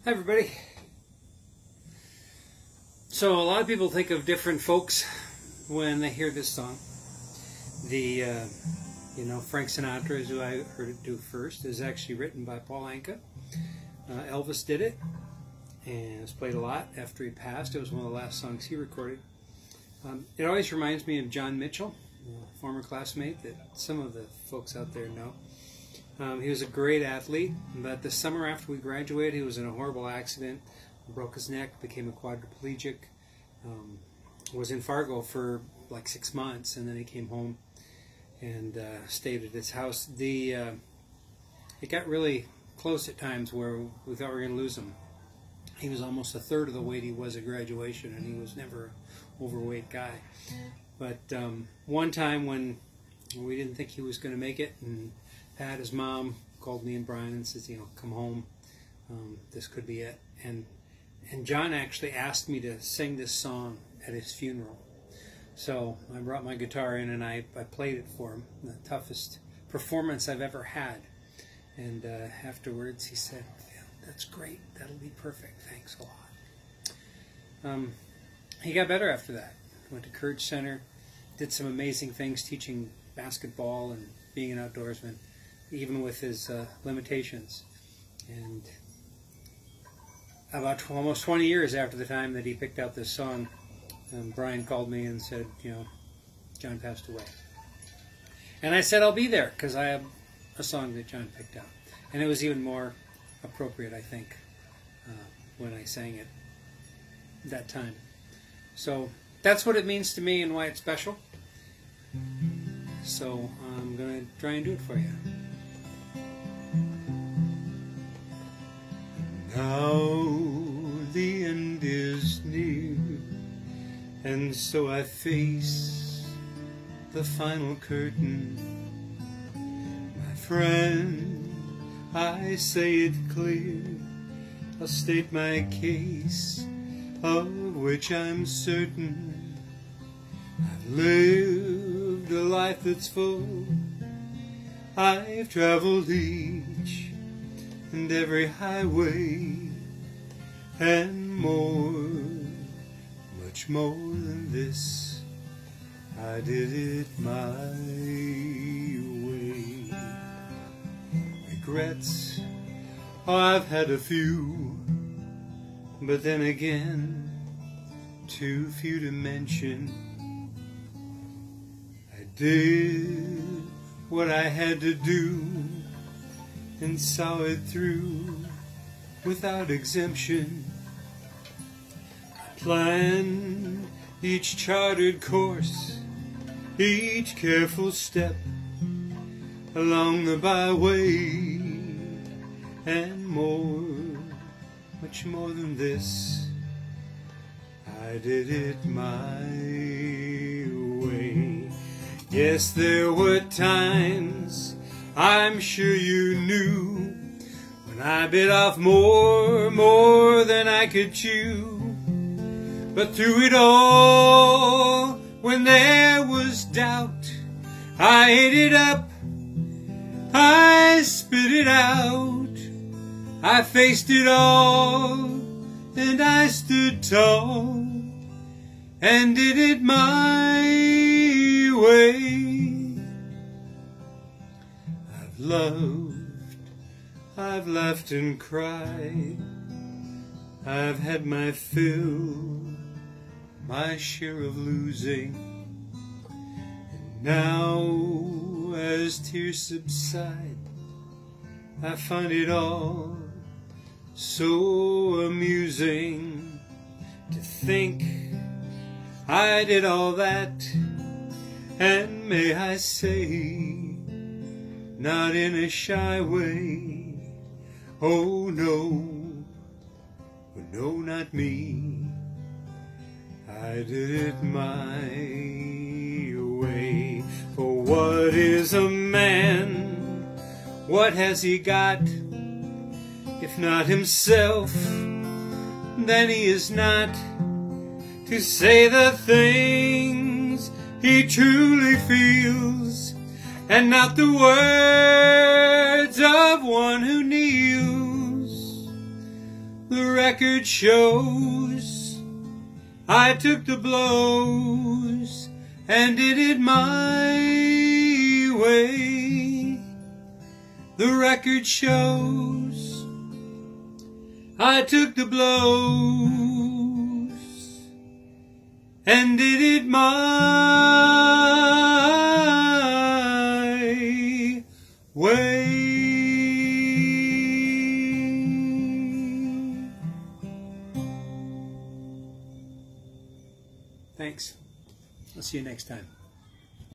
Hi everybody. So a lot of people think of different folks when they hear this song. Frank Sinatra is who I heard it do first. Is actually written by Paul Anka. Elvis did it, and it was played a lot after he passed. It was one of the last songs he recorded. It always reminds me of John Mitchell, a former classmate that some of the folks out there know. He was a great athlete, but the summer after we graduated, he was in a horrible accident, broke his neck, became a quadriplegic, was in Fargo for like 6 months, and then he came home and stayed at his house. It got really close at times where we thought we were going to lose him. He was almost a third of the weight he was at graduation, and he was never an overweight guy. But one time when we didn't think he was going to make it, and Pat, his mom, called me and Brian and says, come home. This could be it. And John actually asked me to sing this song at his funeral. So I brought my guitar in and I played it for him. The toughest performance I've ever had. And afterwards he said, yeah, that's great. That'll be perfect. Thanks a lot. He got better after that. Went to Courage Center. Did some amazing things teaching basketball and being an outdoorsman, even with his limitations. And about almost 20 years after the time that he picked out this song, Brian called me and said, John passed away. And I said, I'll be there, because I have a song that John picked out. And it was even more appropriate, I think, when I sang it that time. So that's what it means to me and why it's special. So I'm going to try and do it for you. Now the end is near, and so I face the final curtain. My friend, I say it clear, I'll state my case, of which I'm certain. I've lived a life that's full, I've traveled each and every highway, and more, much more than this, I did it my way. Regrets, oh, I've had a few, but then again, too few to mention. I did what I had to do and saw it through without exemption. I planned each charted course, each careful step along the byway, and more, much more than this, I did it my way. Yes, there were times, I'm sure you knew, when I bit off more than I could chew. But through it all, when there was doubt, I ate it up, I spit it out, I faced it all, and I stood tall, and did it my way. I've loved, I've laughed and cried, I've had my fill, my share of losing. And now, as tears subside, I find it all so amusing to think I did all that, and may I say, not in a shy way. Oh no, no, not me. I did it my way. For what is a man? What has he got? If not himself, then he is not to say the things he truly feels, and not the words of one who kneels. The record shows I took the blows and did it my way. The record shows I took the blows and did it my way. Thanks. I'll see you next time.